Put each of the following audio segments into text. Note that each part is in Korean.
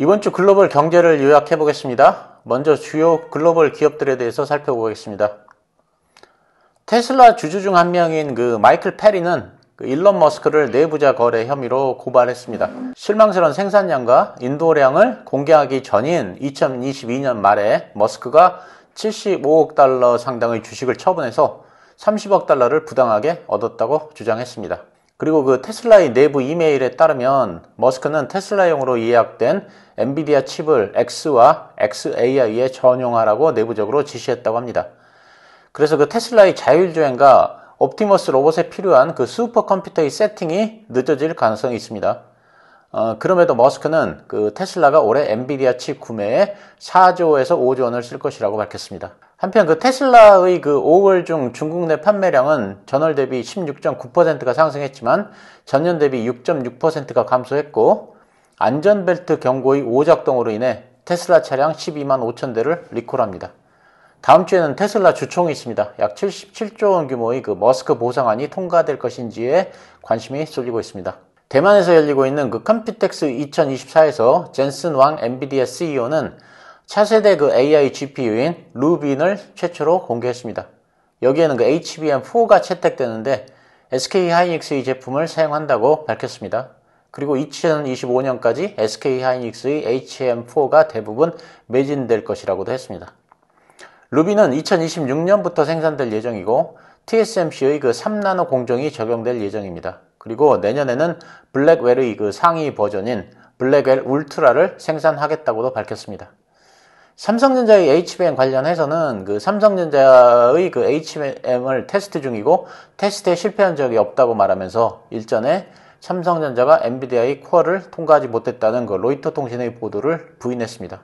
이번 주 글로벌 경제를 요약해 보겠습니다. 먼저 주요 글로벌 기업들에 대해서 살펴보겠습니다. 테슬라 주주 중 한 명인 마이클 페리는 일론 머스크를 내부자 거래 혐의로 고발했습니다. 실망스러운 생산량과 인도량을 공개하기 전인 2022년 말에 머스크가 75억 달러 상당의 주식을 처분해서 30억 달러를 부당하게 얻었다고 주장했습니다. 그리고 테슬라의 내부 이메일에 따르면 머스크는 테슬라용으로 예약된 엔비디아 칩을 X와 XAI에 전용하라고 내부적으로 지시했다고 합니다. 그래서 테슬라의 자율주행과 옵티머스 로봇에 필요한 슈퍼컴퓨터의 세팅이 늦어질 가능성이 있습니다. 그럼에도 머스크는 테슬라가 올해 엔비디아 칩 구매에 4조에서 5조 원을 쓸 것이라고 밝혔습니다. 한편 테슬라의 5월 중 중국 내 판매량은 전월 대비 16.9%가 상승했지만 전년 대비 6.6%가 감소했고, 안전벨트 경고의 오작동으로 인해 테슬라 차량 12만 5천 대를 리콜합니다. 다음 주에는 테슬라 주총이 있습니다. 약 77조 원 규모의 머스크 보상안이 통과될 것인지에 관심이 쏠리고 있습니다. 대만에서 열리고 있는 컴퓨텍스 2024에서 젠슨 왕 엔비디아 CEO는 차세대 AI GPU인 루빈을 최초로 공개했습니다. 여기에는 HBM4가 채택되는데 SK 하이닉스의 제품을 사용한다고 밝혔습니다. 그리고 2025년까지 SK 하이닉스의 HBM4가 대부분 매진될 것이라고도 했습니다. 루비는 2026년부터 생산될 예정이고 TSMC의 3나노 공정이 적용될 예정입니다. 그리고 내년에는 블랙웰의 상위 버전인 블랙웰 울트라를 생산하겠다고도 밝혔습니다. 삼성전자의 HBM 관련해서는 삼성전자의 HBM을 테스트 중이고 테스트에 실패한 적이 없다고 말하면서 일전에 삼성전자가 엔비디아의 코어를 통과하지 못했다는 로이터 통신의 보도를 부인했습니다.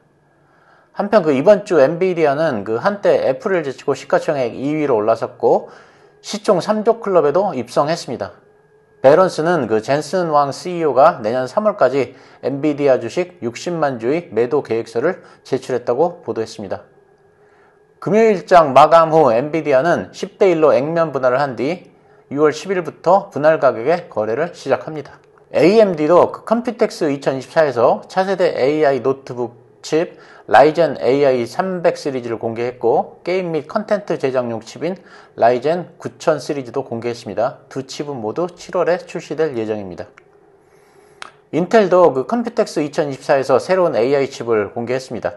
한편 이번 주 엔비디아는 한때 애플을 제치고 시가총액 2위로 올라섰고 시총 3조 클럽에도 입성했습니다. 밸런스는 젠슨 왕 CEO가 내년 3월까지 엔비디아 주식 60만 주의 매도 계획서를 제출했다고 보도했습니다. 금요일장 마감 후 엔비디아는 10대 1로 액면 분할을 한 뒤 6월 10일부터 분할 가격에 거래를 시작합니다. AMD도 컴퓨텍스 2024에서 차세대 AI 노트북 칩 라이젠 AI 300 시리즈를 공개했고, 게임 및 컨텐트 제작용 칩인 라이젠 9000 시리즈도 공개했습니다. 두 칩은 모두 7월에 출시될 예정입니다. 인텔도 컴퓨텍스 2024에서 새로운 AI 칩을 공개했습니다.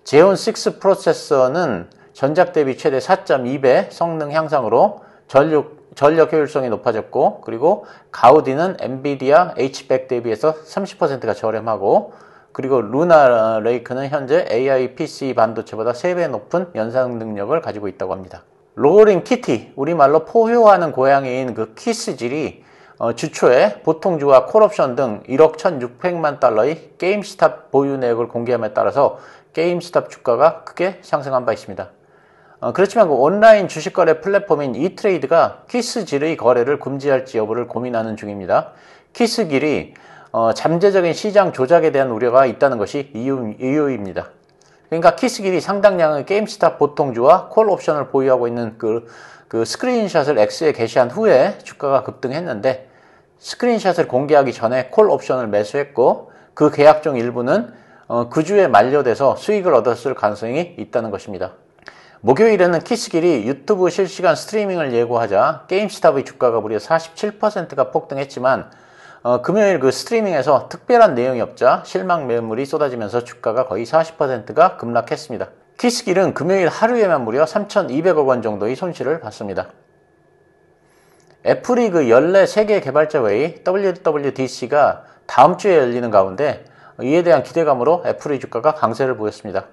제온 6 프로세서는 전작 대비 최대 4.2배 성능 향상으로 전력 효율성이 높아졌고, 그리고 가우디는 엔비디아 H100 대비해서 30%가 저렴하고, 그리고 루나 레이크는 현재 AI PC 반도체보다 3배 높은 연산 능력을 가지고 있다고 합니다. 로링 키티, 우리말로 포효하는 고양이인 키스질이 주초에 보통주와 콜옵션 등 1억 1,600만 달러의 게임스탑 보유 내역을 공개함에 따라서 게임스탑 주가가 크게 상승한 바 있습니다. 그렇지만 온라인 주식거래 플랫폼인 이트레이드가 키스질의 거래를 금지할지 여부를 고민하는 중입니다. 키스길이 잠재적인 시장 조작에 대한 우려가 있다는 것이 이유입니다. 그러니까 키스길이 상당량의 게임스탑 보통주와 콜 옵션을 보유하고 있는 스크린샷을 X에 게시한 후에 주가가 급등했는데, 스크린샷을 공개하기 전에 콜 옵션을 매수했고 그 계약 중 일부는 그 주에 만료돼서 수익을 얻었을 가능성이 있다는 것입니다. 목요일에는 키스길이 유튜브 실시간 스트리밍을 예고하자 게임스탑의 주가가 무려 47%가 폭등했지만, 금요일 스트리밍에서 특별한 내용이 없자 실망 매물이 쏟아지면서 주가가 거의 40%가 급락했습니다. 키스길은 금요일 하루에만 무려 3,200억 원 정도의 손실을 봤습니다. 애플이 연례 세계 개발자 회의 WWDC가 다음 주에 열리는 가운데 이에 대한 기대감으로 애플의 주가가 강세를 보였습니다.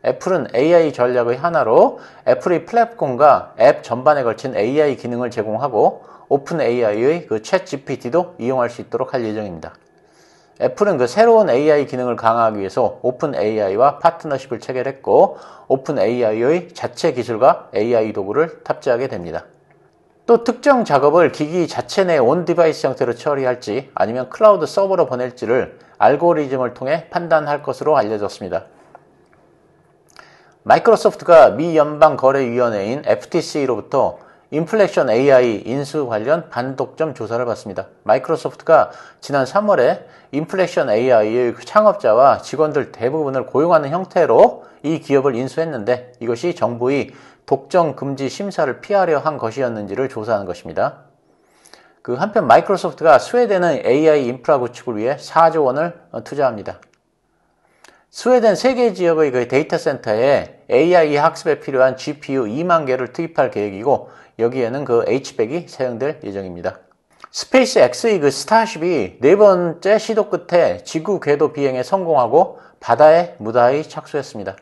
애플은 AI 전략의 하나로 애플의 플랫폼과 앱 전반에 걸친 AI 기능을 제공하고 오픈 AI의 챗 GPT도 이용할 수 있도록 할 예정입니다. 애플은 새로운 AI 기능을 강화하기 위해서 오픈 AI와 파트너십을 체결했고, 오픈 AI의 자체 기술과 AI 도구를 탑재하게 됩니다. 또 특정 작업을 기기 자체 내 온 디바이스 형태로 처리할지 아니면 클라우드 서버로 보낼지를 알고리즘을 통해 판단할 것으로 알려졌습니다. 마이크로소프트가 미 연방거래위원회인 FTC로부터 인플렉션 AI 인수 관련 반독점 조사를 받습니다. 마이크로소프트가 지난 3월에 인플렉션 AI의 창업자와 직원들 대부분을 고용하는 형태로 이 기업을 인수했는데 이것이 정부의 독점 금지 심사를 피하려 한 것이었는지를 조사하는 것입니다. 한편 마이크로소프트가 스웨덴의 AI 인프라 구축을 위해 4조 원을 투자합니다. 스웨덴 3개 지역의 데이터 센터에 AI 학습에 필요한 GPU 2만 개를 투입할 계획이고 여기에는 H백이 사용될 예정입니다. 스페이스 X의 스타쉽이 4번째 시도 끝에 지구 궤도 비행에 성공하고 바다에 무사히 착수했습니다.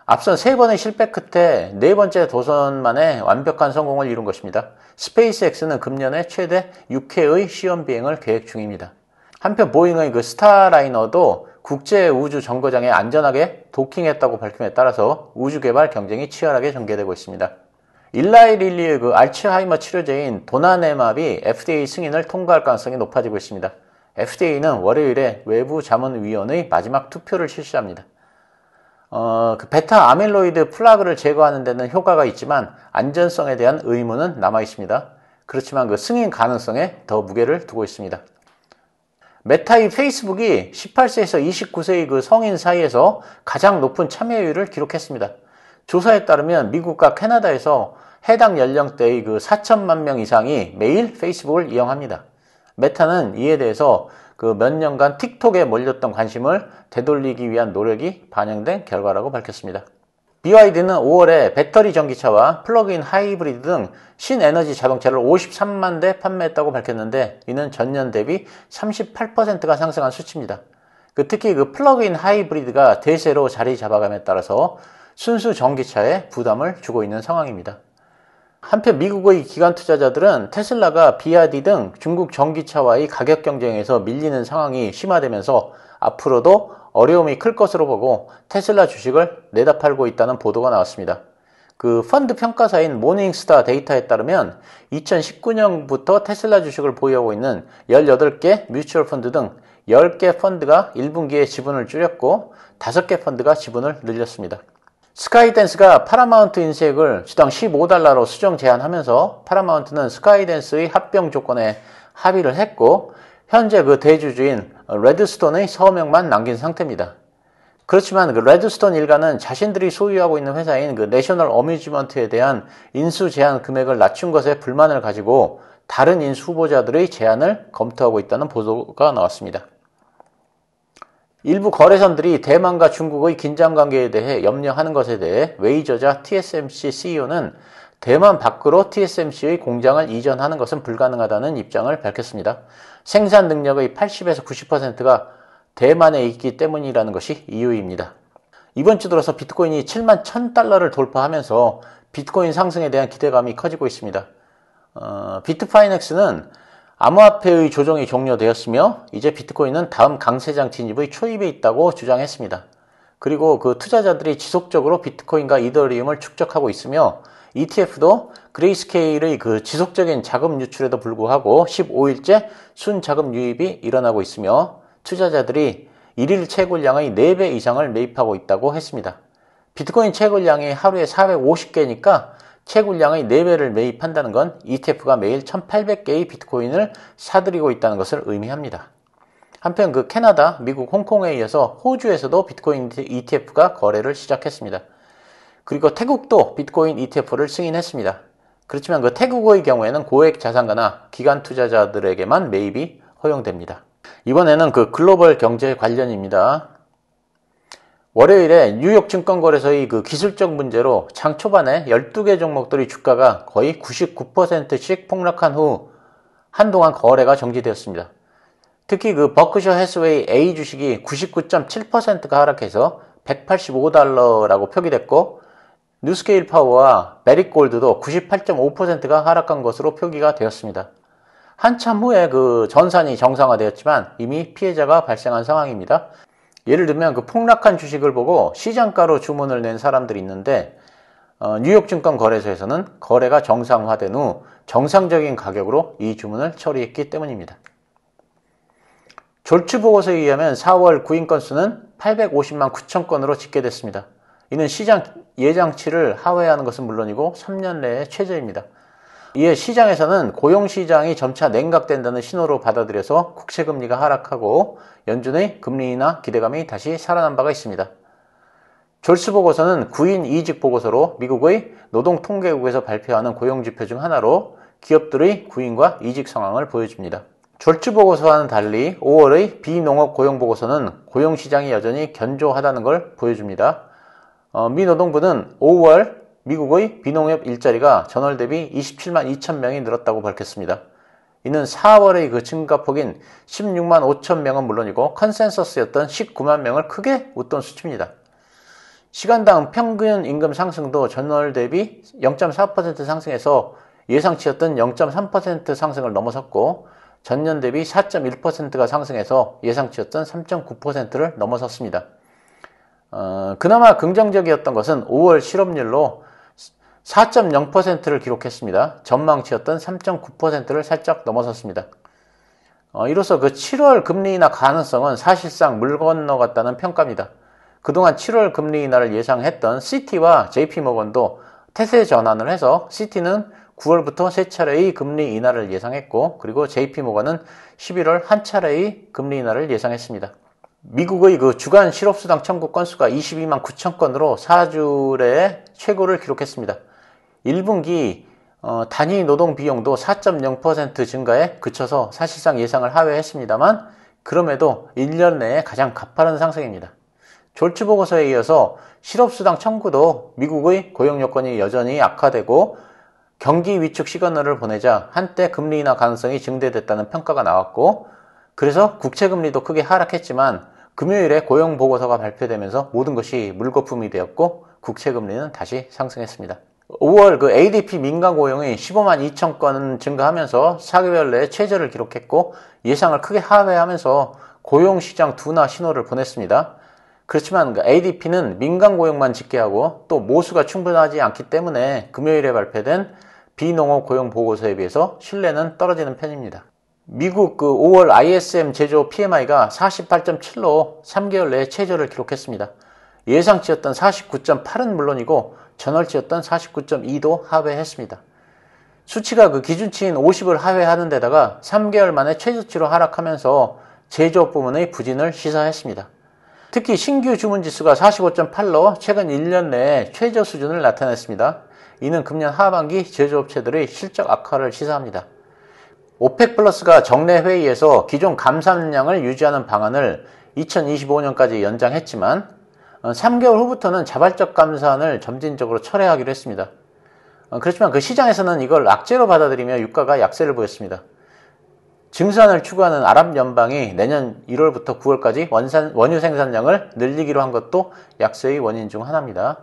앞선 3번의 실패 끝에 4번째 도전 만에 완벽한 성공을 이룬 것입니다. 스페이스 X는 금년에 최대 6회의 시험 비행을 계획 중입니다. 한편 보잉의 스타라이너도 국제우주정거장에 안전하게 도킹했다고 밝힘에 따라서 우주개발 경쟁이 치열하게 전개되고 있습니다. 일라이 릴리의 알츠하이머 치료제인 도나네맙이 FDA 승인을 통과할 가능성이 높아지고 있습니다. FDA는 월요일에 외부자문위원회의 마지막 투표를 실시합니다. 베타 아밀로이드 플라그를 제거하는 데는 효과가 있지만 안전성에 대한 의문은 남아 있습니다. 그렇지만 승인 가능성에 더 무게를 두고 있습니다. 메타의 페이스북이 18세에서 29세의 성인 사이에서 가장 높은 참여율을 기록했습니다. 조사에 따르면 미국과 캐나다에서 해당 연령대의 4천만 명 이상이 매일 페이스북을 이용합니다. 메타는 이에 대해서 몇 년간 틱톡에 몰렸던 관심을 되돌리기 위한 노력이 반영된 결과라고 밝혔습니다. BYD는 5월에 배터리 전기차와 플러그인 하이브리드 등 신에너지 자동차를 53만 대 판매했다고 밝혔는데 이는 전년 대비 38%가 상승한 수치입니다. 특히 플러그인 하이브리드가 대세로 자리 잡아감에 따라서 순수 전기차에 부담을 주고 있는 상황입니다. 한편 미국의 기관 투자자들은 테슬라가 BYD 등 중국 전기차와의 가격 경쟁에서 밀리는 상황이 심화되면서 앞으로도 어려움이 클 것으로 보고 테슬라 주식을 내다 팔고 있다는 보도가 나왔습니다. 펀드 평가사인 모닝스타 데이터에 따르면 2019년부터 테슬라 주식을 보유하고 있는 18개 뮤추얼 펀드 등 10개 펀드가 1분기에 지분을 줄였고 5개 펀드가 지분을 늘렸습니다. 스카이댄스가 파라마운트 인수액을 주당 $15로 수정 제한하면서 파라마운트는 스카이댄스의 합병 조건에 합의를 했고 현재 대주주인 레드스톤의 서명만 남긴 상태입니다. 그렇지만 레드스톤 일가는 자신들이 소유하고 있는 회사인 내셔널 어뮤즈먼트에 대한 인수 제한 금액을 낮춘 것에 불만을 가지고 다른 인수 후보자들의 제안을 검토하고 있다는 보도가 나왔습니다. 일부 거래선들이 대만과 중국의 긴장관계에 대해 염려하는 것에 대해 웨이저자 TSMC CEO는 대만 밖으로 TSMC의 공장을 이전하는 것은 불가능하다는 입장을 밝혔습니다. 생산 능력의 80에서 90%가 대만에 있기 때문이라는 것이 이유입니다. 이번 주 들어서 비트코인이 7만 1000달러를 돌파하면서 비트코인 상승에 대한 기대감이 커지고 있습니다. 비트파이넥스는 암호화폐의 조정이 종료되었으며 이제 비트코인은 다음 강세장 진입의 초입에 있다고 주장했습니다. 그리고 투자자들이 지속적으로 비트코인과 이더리움을 축적하고 있으며 ETF도 그레이스케일의 지속적인 자금 유출에도 불구하고 15일째 순자금 유입이 일어나고 있으며 투자자들이 1일 채굴량의 4배 이상을 매입하고 있다고 했습니다. 비트코인 채굴량이 하루에 450개니까 채굴량의 4배를 매입한다는 건 ETF가 매일 1800개의 비트코인을 사들이고 있다는 것을 의미합니다. 한편 캐나다, 미국, 홍콩에 이어서 호주에서도 비트코인 ETF가 거래를 시작했습니다. 그리고 태국도 비트코인 ETF를 승인했습니다. 그렇지만 태국의 경우에는 고액 자산가나 기관 투자자들에게만 매입이 허용됩니다. 이번에는 글로벌 경제 관련입니다. 월요일에 뉴욕 증권거래소의 기술적 문제로 장 초반에 12개 종목들의 주가가 거의 99%씩 폭락한 후 한동안 거래가 정지되었습니다. 특히 버크셔 해스웨이 A 주식이 99.7%가 하락해서 $185라고 표기됐고 뉴스케일 파워와 메릭골드도 98.5%가 하락한 것으로 표기가 되었습니다. 한참 후에 전산이 정상화되었지만 이미 피해자가 발생한 상황입니다. 예를 들면 폭락한 주식을 보고 시장가로 주문을 낸 사람들이 있는데 뉴욕 증권 거래소에서는 거래가 정상화된 후 정상적인 가격으로 이 주문을 처리했기 때문입니다. 졸츠 보고서에 의하면 4월 구인 건수는 850만 9천 건으로 집계됐습니다. 이는 시장 예상치를 하회하는 것은 물론이고 3년 내의 최저입니다. 이에 시장에서는 고용시장이 점차 냉각된다는 신호로 받아들여서 국채금리가 하락하고 연준의 금리 인하 기대감이 다시 살아난 바가 있습니다. 졸스 보고서는 구인 이직 보고서로 미국의 노동통계국에서 발표하는 고용지표 중 하나로 기업들의 구인과 이직 상황을 보여줍니다. 졸스 보고서와는 달리 5월의 비농업 고용 보고서는 고용시장이 여전히 견조하다는 걸 보여줍니다. 미 노동부는 5월 미국의 비농업 일자리가 전월 대비 27만 2천 명이 늘었다고 밝혔습니다. 이는 4월의 그 증가폭인 16만 5천 명은 물론이고 컨센서스였던 19만 명을 크게 웃돈 수치입니다. 시간당 평균 임금 상승도 전월 대비 0.4% 상승해서 예상치였던 0.3% 상승을 넘어섰고 전년 대비 4.1%가 상승해서 예상치였던 3.9%를 넘어섰습니다. 그나마 긍정적이었던 것은 5월 실업률로 4.0%를 기록했습니다. 전망치였던 3.9%를 살짝 넘어섰습니다. 이로써 그 7월 금리 인하 가능성은 사실상 물 건너갔다는 평가입니다. 그동안 7월 금리 인하를 예상했던 시티와 JP모건도 태세 전환을 해서 시티는 9월부터 3차례의 금리 인하를 예상했고 그리고 JP모건은 11월 한 차례의 금리 인하를 예상했습니다. 미국의 그 주간 실업수당 청구 건수가 22만 9천 건으로 4주례 최고를 기록했습니다. 1분기 단위 노동 비용도 4.0% 증가에 그쳐서 사실상 예상을 하회했습니다만 그럼에도 1년 내에 가장 가파른 상승입니다. 졸츠 보고서에 이어서 실업수당 청구도 미국의 고용 여건이 여전히 악화되고 경기 위축 시그널을 보내자 한때 금리 인하 가능성이 증대됐다는 평가가 나왔고 그래서 국채금리도 크게 하락했지만 금요일에 고용 보고서가 발표되면서 모든 것이 물거품이 되었고 국채금리는 다시 상승했습니다. 5월 그 ADP 민간 고용이 15만 2천 건 증가하면서 4개월 내에 최저를 기록했고 예상을 크게 하회하면서 고용시장 둔화 신호를 보냈습니다. 그렇지만 그 ADP는 민간 고용만 집계하고 또 모수가 충분하지 않기 때문에 금요일에 발표된 비농업 고용 보고서에 비해서 신뢰는 떨어지는 편입니다. 미국 그 5월 ISM 제조 PMI가 48.7로 3개월 내에 최저를 기록했습니다. 예상치였던 49.8은 물론이고 전월치였던 49.2도 하회했습니다. 수치가 그 기준치인 50을 하회하는 데다가 3개월 만에 최저치로 하락하면서 제조업 부문의 부진을 시사했습니다. 특히 신규 주문 지수가 45.8로 최근 1년 내에 최저 수준을 나타냈습니다. 이는 금년 하반기 제조업체들의 실적 악화를 시사합니다. 오펙 플러스가 정례 회의에서 기존 감산량을 유지하는 방안을 2025년까지 연장했지만 3개월 후부터는 자발적 감산을 점진적으로 철회하기로 했습니다. 그렇지만 그 시장에서는 이걸 악재로 받아들이며 유가가 약세를 보였습니다. 증산을 추구하는 아랍 연방이 내년 1월부터 9월까지 원유 생산량을 늘리기로 한 것도 약세의 원인 중 하나입니다.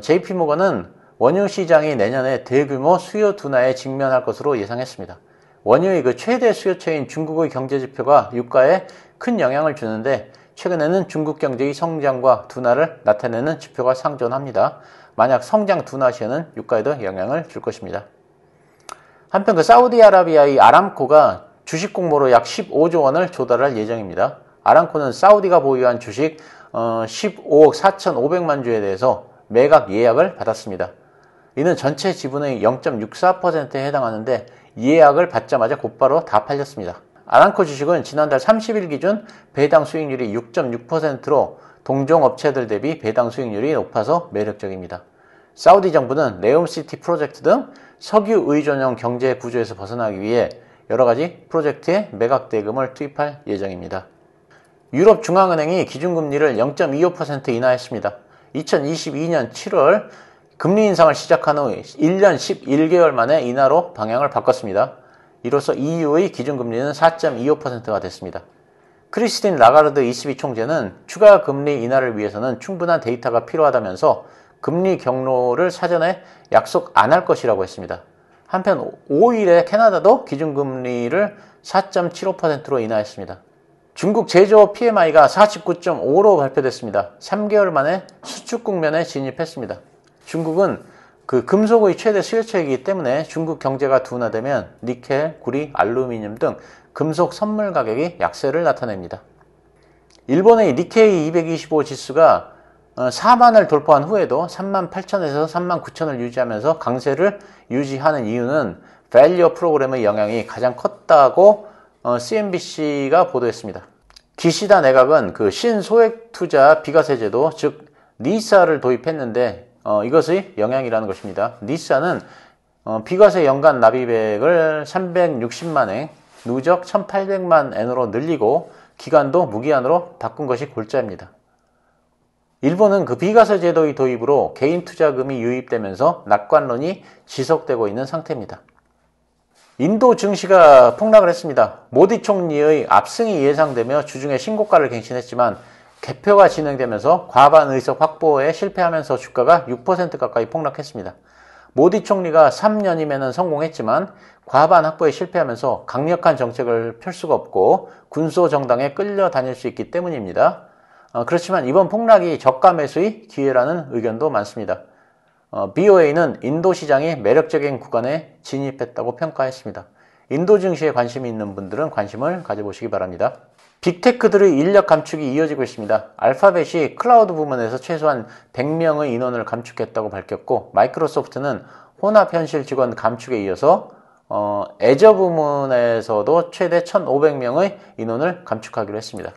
JP모건은 원유 시장이 내년에 대규모 수요 둔화에 직면할 것으로 예상했습니다. 원유의 그 최대 수요처인 중국의 경제지표가 유가에 큰 영향을 주는데 최근에는 중국 경제의 성장과 둔화를 나타내는 지표가 상존합니다. 만약 성장 둔화 시에는 유가에도 영향을 줄 것입니다. 한편 그 사우디아라비아의 아람코가 주식 공모로 약 15조 원을 조달할 예정입니다. 아람코는 사우디가 보유한 주식 15억 4,500만 주에 대해서 매각 예약을 받았습니다. 이는 전체 지분의 0.64%에 해당하는데 예약을 받자마자 곧바로 다 팔렸습니다. 아람코 주식은 지난달 30일 기준 배당 수익률이 6.6%로 동종 업체들 대비 배당 수익률이 높아서 매력적입니다. 사우디 정부는 네옴시티 프로젝트 등 석유 의존형 경제 구조에서 벗어나기 위해 여러가지 프로젝트에 매각 대금을 투입할 예정입니다. 유럽 중앙은행이 기준금리를 0.25% 인하했습니다. 2022년 7월 금리 인상을 시작한 후 1년 11개월 만에 인하로 방향을 바꿨습니다. 이로써 EU의 기준금리는 4.25%가 됐습니다. 크리스틴 라가르드 ECB 총재는 추가 금리 인하를 위해서는 충분한 데이터가 필요하다면서 금리 경로를 사전에 약속 안 할 것이라고 했습니다. 한편 5일에 캐나다도 기준금리를 4.75%로 인하했습니다. 중국 제조업 PMI가 49.5로 발표됐습니다. 3개월 만에 수축 국면에 진입했습니다. 중국은 그 금속의 최대 수요처이기 때문에 중국 경제가 둔화되면 니켈, 구리, 알루미늄 등 금속 선물 가격이 약세를 나타냅니다. 일본의 니케이 225 지수가 4만을 돌파한 후에도 38,000에서 39,000을 유지하면서 강세를 유지하는 이유는 밸리어 프로그램의 영향이 가장 컸다고 CNBC가 보도했습니다. 기시다 내각은 그 신소액 투자 비과세 제도, 즉 니사를 도입했는데 이것의 영향이라는 것입니다. 니사는 비과세 연간 납입액을 360만엔, 누적 1,800만 엔으로 늘리고 기간도 무기한으로 바꾼 것이 골자입니다. 일본은 그 비과세 제도의 도입으로 개인 투자금이 유입되면서 낙관론이 지속되고 있는 상태입니다. 인도 증시가 폭락을 했습니다. 모디 총리의 압승이 예상되며 주중에 신고가를 갱신했지만 개표가 진행되면서 과반 의석 확보에 실패하면서 주가가 6% 가까이 폭락했습니다. 모디 총리가 3년임에는 성공했지만 과반 확보에 실패하면서 강력한 정책을 펼 수가 없고 군소 정당에 끌려다닐 수 있기 때문입니다. 그렇지만 이번 폭락이 저가 매수의 기회라는 의견도 많습니다. BOA는 인도 시장이 매력적인 구간에 진입했다고 평가했습니다. 인도 증시에 관심이 있는 분들은 관심을 가져보시기 바랍니다. 빅테크들의 인력 감축이 이어지고 있습니다. 알파벳이 클라우드 부문에서 최소한 100명의 인원을 감축했다고 밝혔고, 마이크로소프트는 혼합현실 직원 감축에 이어서 애저 부문에서도 최대 1,500명의 인원을 감축하기로 했습니다.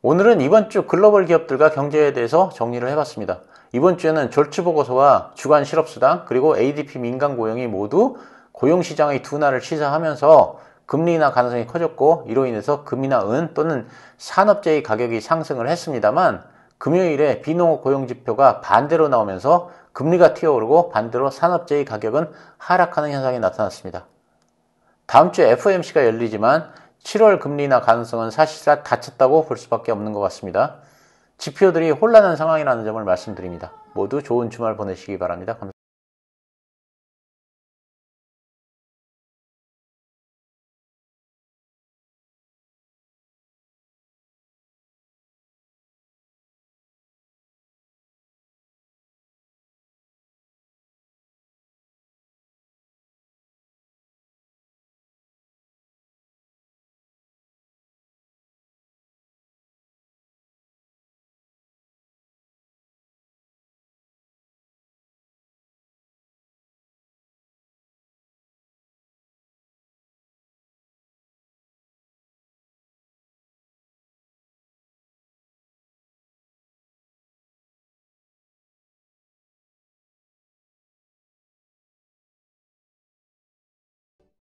오늘은 이번 주 글로벌 기업들과 경제에 대해서 정리를 해봤습니다. 이번 주에는 졸츠보고서와 주간 실업수당 그리고 ADP 민간 고용이 모두 고용시장의 둔화를 시사하면서 금리 인하 가능성이 커졌고, 이로 인해서 금이나 은 또는 산업재의 가격이 상승을 했습니다만, 금요일에 비농업 고용지표가 반대로 나오면서 금리가 튀어오르고 반대로 산업재의 가격은 하락하는 현상이 나타났습니다. 다음 주에 FOMC가 열리지만 7월 금리 인하 가능성은 사실상 닫혔다고 볼 수밖에 없는 것 같습니다. 지표들이 혼란한 상황이라는 점을 말씀드립니다. 모두 좋은 주말 보내시기 바랍니다. 감사합니다.